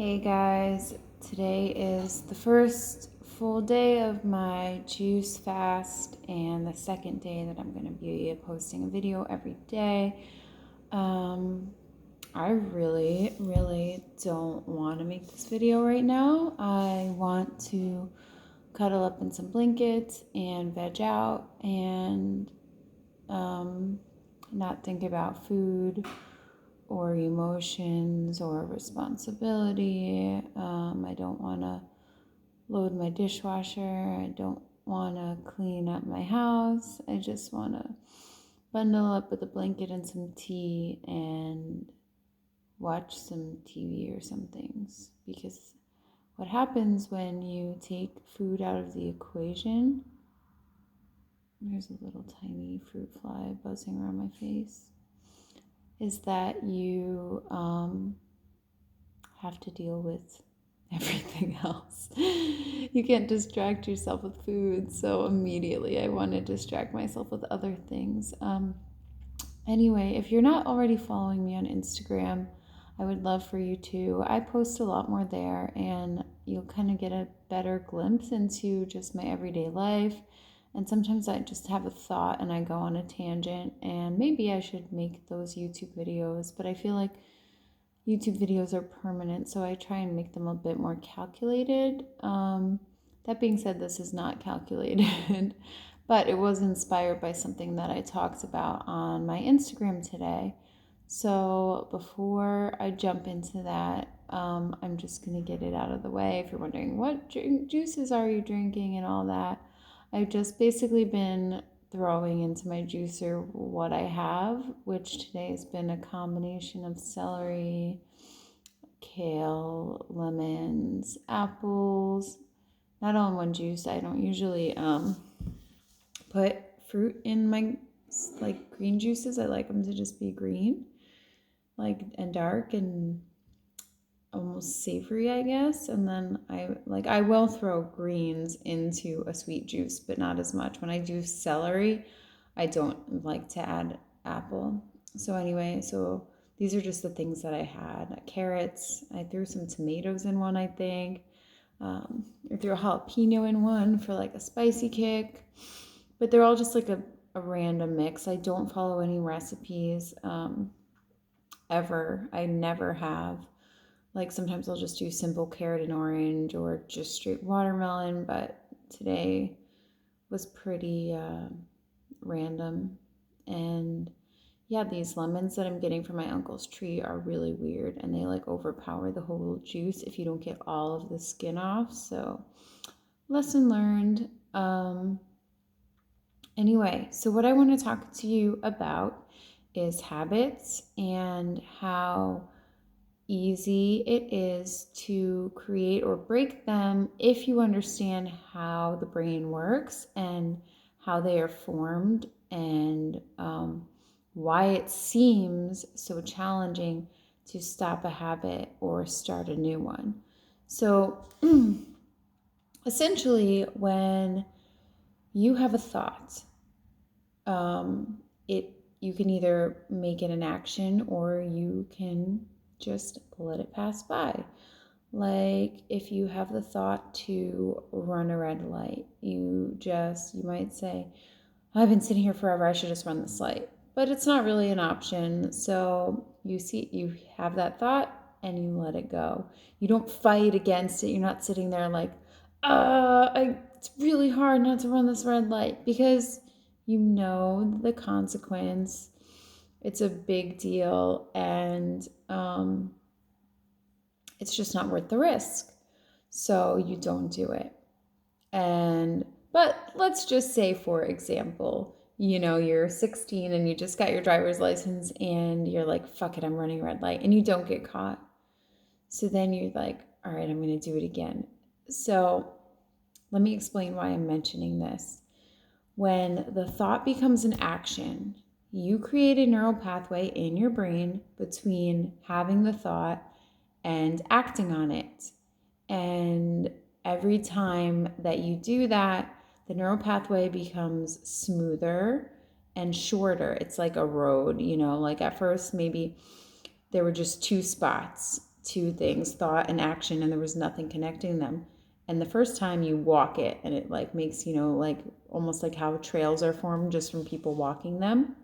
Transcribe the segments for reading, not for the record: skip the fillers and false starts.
Hey guys, today is the first full day of my juice fast and the second day that I'm going to be posting a video every day. I really don't want to make this video right now. I want to cuddle up in some blankets and veg out and not think about food or emotions or responsibility. I don't want to load my dishwasher. I don't want to clean up my house. I just want to bundle up with a blanket and some tea and watch some TV or some things. Because what happens when you take food out of the equation, there's a little tiny fruit fly buzzing around my face, is that you have to deal with everything else. You can't distract yourself with food, so immediately I want to distract myself with other things. Anyway, if you're not already following me on Instagram, I would love for you to. I post a lot more there, and you'll kind of get a better glimpse into just my everyday life. And sometimes I just have a thought and I go on a tangent, and maybe I should make those YouTube videos, but I feel like YouTube videos are permanent, so I try and make them a bit more calculated. That being said, this is not calculated, but it was inspired by something that I talked about on my Instagram today. So before I jump into that, I'm just going to get it out of the way. If you're wondering what juices are you drinking and all that, I've just basically been throwing into my juicer what I have, which today has been a combination of celery, kale, lemons, apples, not all in one juice. I don't usually put fruit in my green juices. I like them to just be green, and dark and almost savory, I guess. And then I will throw greens into a sweet juice, but not as much. When I do celery, I don't like to add apple. So anyway, these are just the things that I had. Carrots, I threw some tomatoes in one, I think. I threw a jalapeno in one for like a spicy kick. But they're all just like a random mix. I don't follow any recipes ever. I never have. Like sometimes I'll just do simple carrot and orange or just straight watermelon, but today was pretty random. And yeah, these lemons that I'm getting from my uncle's tree are really weird, and they like overpower the whole juice if you don't get all of the skin off. So lesson learned. Anyway, so what I want to talk to you about is habits and how easy it is to create or break them if you understand how the brain works and how they are formed, and why it seems so challenging to stop a habit or start a new one. So essentially, when you have a thought, you can either make it an action or you can just let it pass by. Like if you have the thought to run a red light, you might say, I've been sitting here forever, I should just run this light. But it's not really an option. So you have that thought and you let it go. You don't fight against it. You're not sitting there like, it's really hard not to run this red light, because you know the consequence. It's a big deal, and it's just not worth the risk. So you don't do it. But let's just say, for example, you're 16 and you just got your driver's license and you're like, fuck it, I'm running a red light, and you don't get caught. So then you're like, all right, I'm going to do it again. So let me explain why I'm mentioning this. When the thought becomes an action, you create a neural pathway in your brain between having the thought and acting on it. And every time that you do that, the neural pathway becomes smoother and shorter. It's like a road, like at first maybe there were just two spots, two things, thought and action, and there was nothing connecting them. And the first time you walk it, and it like makes, like almost like how trails are formed just from people walking them.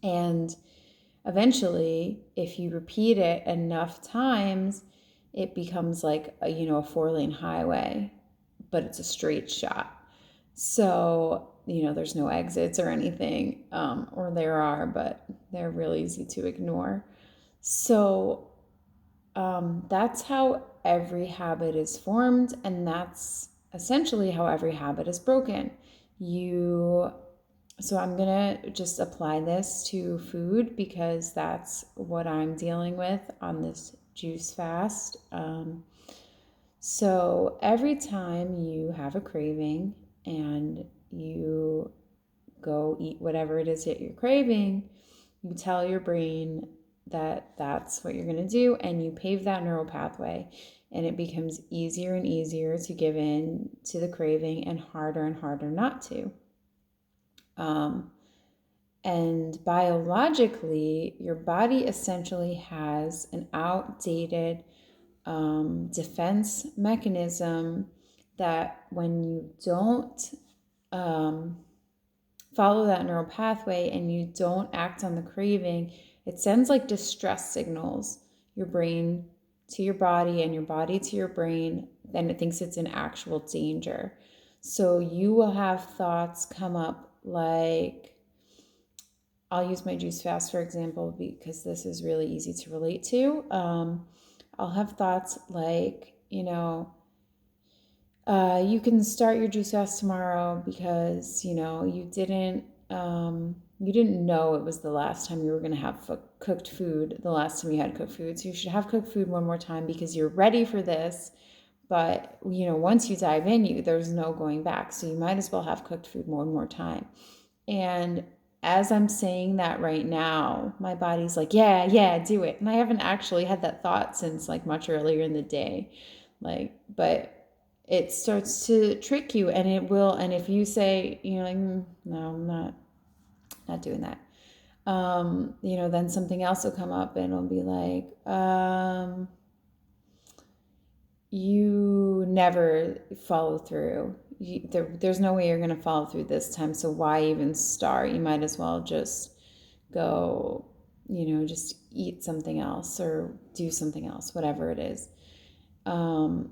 And eventually, if you repeat it enough times, it becomes like a 4-lane highway, but it's a straight shot. So, there's no exits or anything, or there are, but they're really easy to ignore. So that's how every habit is formed, and that's essentially how every habit is broken. So I'm gonna just apply this to food because that's what I'm dealing with on this juice fast. So every time you have a craving and you go eat whatever it is that you're craving, you tell your brain that that's what you're going to do, and you pave that neural pathway, and it becomes easier and easier to give in to the craving and harder not to. And biologically, your body essentially has an outdated defense mechanism that when you don't follow that neural pathway and you don't act on the craving, it sends like distress signals, your brain to your body and your body to your brain, then it thinks it's in actual danger. So you will have thoughts come up like, I'll use my juice fast, for example, because this is really easy to relate to. I'll have thoughts like, you can start your juice fast tomorrow because you didn't know it was the last time you were going to have cooked food, the last time you had cooked food. So you should have cooked food one more time because you're ready for this. But once you dive in, there's no going back. So you might as well have cooked food one more time. And as I'm saying that right now, my body's like, yeah, do it. And I haven't actually had that thought since like much earlier in the day. But it starts to trick you, and it will. And if you say, no, I'm not doing that. Then something else will come up and it'll be like, you never follow through. There's no way you're going to follow through this time. So why even start? You might as well just go, just eat something else or do something else, whatever it is. And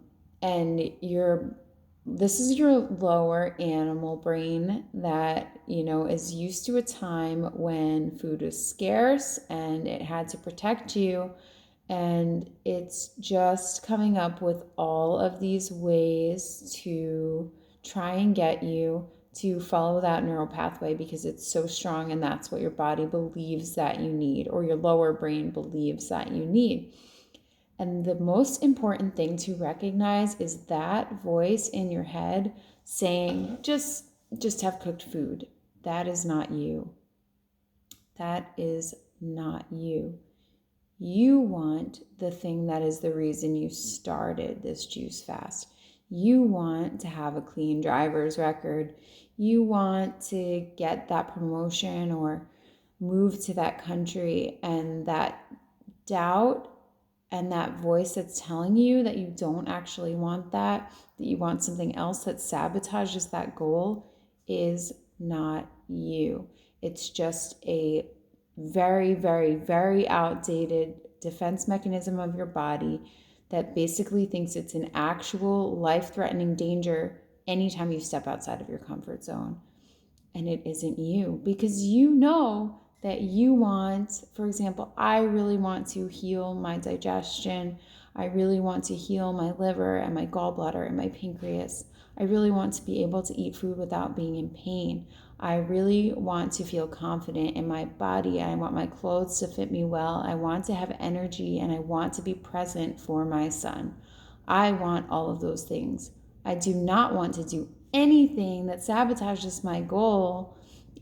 this is your lower animal brain that, is used to a time when food was scarce and it had to protect you. And it's just coming up with all of these ways to try and get you to follow that neural pathway because it's so strong, and that's what your body believes that you need, or your lower brain believes that you need. And the most important thing to recognize is that voice in your head saying, just have cooked food. That is not you. That is not you. You want the thing that is the reason you started this juice fast. You want to have a clean driver's record. You want to get that promotion or move to that country, and that doubt and that voice that's telling you that you don't actually want that you want something else that sabotages that goal is not you. It's just a very, very, very outdated defense mechanism of your body that basically thinks it's an actual life-threatening danger anytime you step outside of your comfort zone. And it isn't you, because that you want, for example, I really want to heal my digestion. I really want to heal my liver and my gallbladder and my pancreas. I really want to be able to eat food without being in pain. I really want to feel confident in my body. I want my clothes to fit me well. I want to have energy, and I want to be present for my son. I want all of those things. I do not want to do anything that sabotages my goal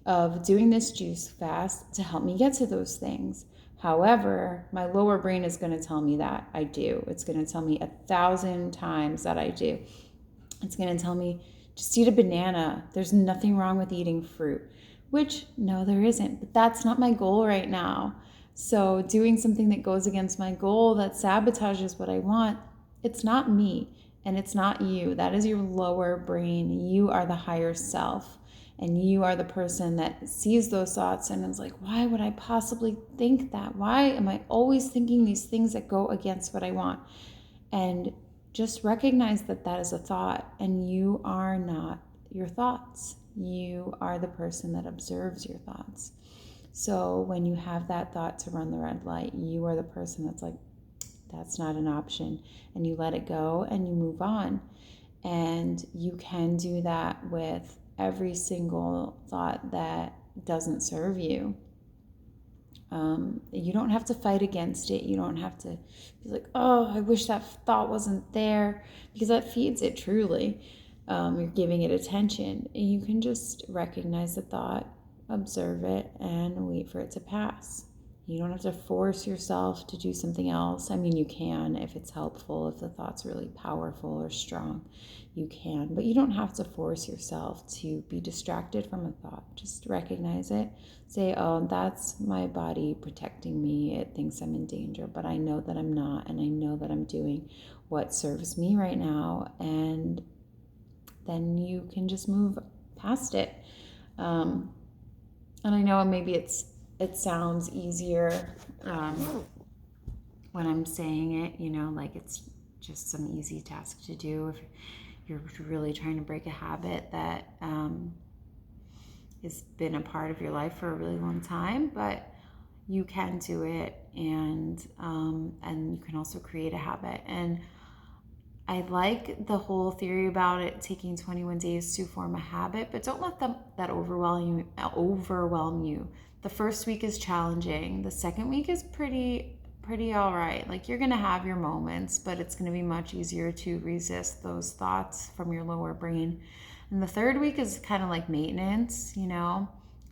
of doing this juice fast to help me get to those things. However, my lower brain is going to tell me that I do. It's going to tell me 1,000 times that I do. It's going to tell me, just eat a banana. There's nothing wrong with eating fruit, which no, there isn't. But that's not my goal right now. So doing something that goes against my goal, that sabotages what I want, it's not me and it's not you. That is your lower brain. You are the higher self. And you are the person that sees those thoughts and is like, why would I possibly think that? Why am I always thinking these things that go against what I want? And just recognize that that is a thought, and you are not your thoughts. You are the person that observes your thoughts. So when you have that thought to run the red light, you are the person that's like, that's not an option. And you let it go and you move on. And you can do that with every single thought that doesn't serve you. You don't have to fight against it. You don't have to be like, oh, I wish that thought wasn't there, because that feeds it truly. You're giving it attention. You can just recognize the thought, observe it, and wait for it to pass. You don't have to force yourself to do something else. I mean, you can if it's helpful, if the thought's really powerful or strong, you can. But you don't have to force yourself to be distracted from a thought. Just recognize it. Say, oh, that's my body protecting me. It thinks I'm in danger, but I know that I'm not, and I know that I'm doing what serves me right now. And then you can just move past it. And I know maybe it sounds easier when I'm saying it, like it's just some easy task to do if you're really trying to break a habit that has been a part of your life for a really long time. But you can do it, and you can also create a habit. And I like the whole theory about it taking 21 days to form a habit, but don't let that overwhelm you. The first week is challenging. The second week is pretty all right. Like, you're going to have your moments, but it's going to be much easier to resist those thoughts from your lower brain. And the third week is kind of like maintenance,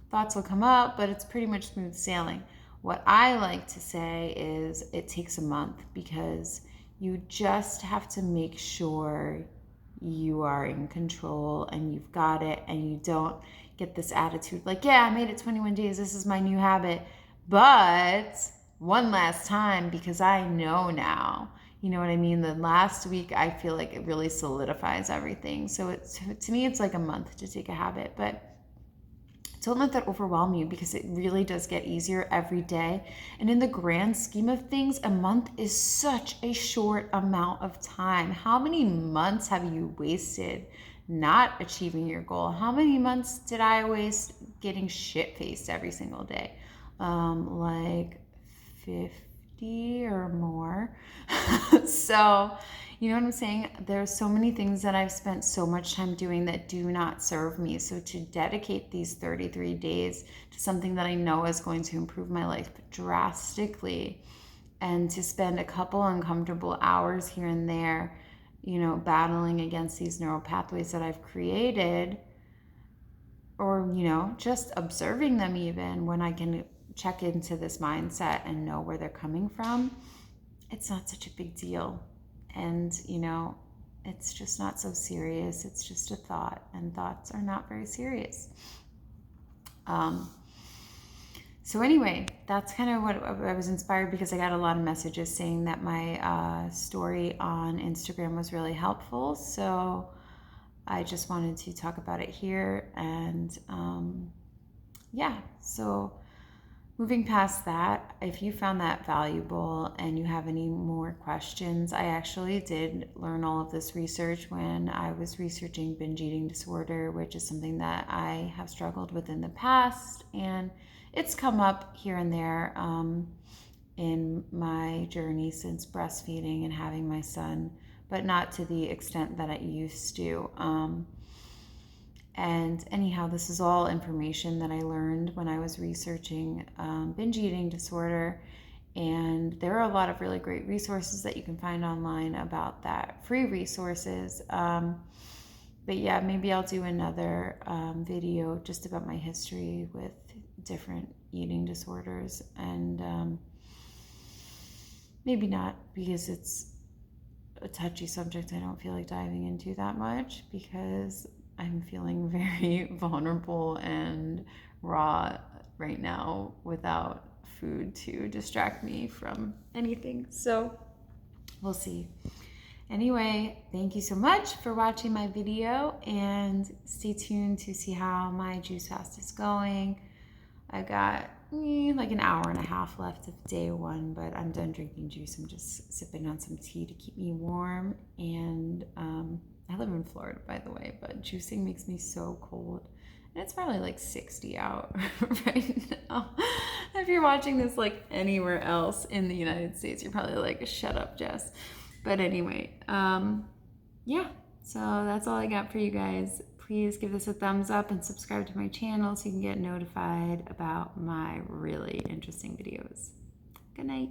Thoughts will come up, but it's pretty much smooth sailing. What I like to say is it takes a month, because you just have to make sure you are in control and you've got it, and you don't get this attitude like, yeah, I made it 21 days. This is my new habit. But one last time, because I know now. You know what I mean? The last week, I feel like it really solidifies everything. So to me, it's like a month to take a habit. But don't let that overwhelm you, because it really does get easier every day. And in the grand scheme of things, a month is such a short amount of time. How many months have you wasted not achieving your goal? How many months did I waste getting shit-faced every single day? Like 50 or more. So, you know what I'm saying? There's so many things that I've spent so much time doing that do not serve me. So to dedicate these 33 days to something that I know is going to improve my life drastically, and to spend a couple uncomfortable hours here and there, battling against these neural pathways that I've created, or, just observing them, even when I can check into this mindset and know where they're coming from, it's not such a big deal. And, it's just not so serious. It's just a thought, and thoughts are not very serious. So anyway, that's kind of what I was inspired, because I got a lot of messages saying that my story on Instagram was really helpful. So I just wanted to talk about it here. And so moving past that, if you found that valuable and you have any more questions, I actually did learn all of this research when I was researching binge eating disorder, which is something that I have struggled with in the past. And it's come up here and there in my journey since breastfeeding and having my son, but not to the extent that it used to. And anyhow, this is all information that I learned when I was researching binge eating disorder. And there are a lot of really great resources that you can find online about that, free resources. But yeah, maybe I'll do another video just about my history with different eating disorders. And maybe not, because it's a touchy subject I don't feel like diving into that much, because I'm feeling very vulnerable and raw right now without food to distract me from anything. So we'll see. Anyway, thank you so much for watching my video, and stay tuned to see how my juice fast is going. I got like an hour and a half left of day one, but I'm done drinking juice. I'm just sipping on some tea to keep me warm. And I live in Florida, by the way, but juicing makes me so cold. And it's probably like 60 out right now. If you're watching this like anywhere else in the United States, you're probably like, shut up, Jess. But anyway, yeah, so that's all I got for you guys. Please give this a thumbs up and subscribe to my channel so you can get notified about my really interesting videos. Good night.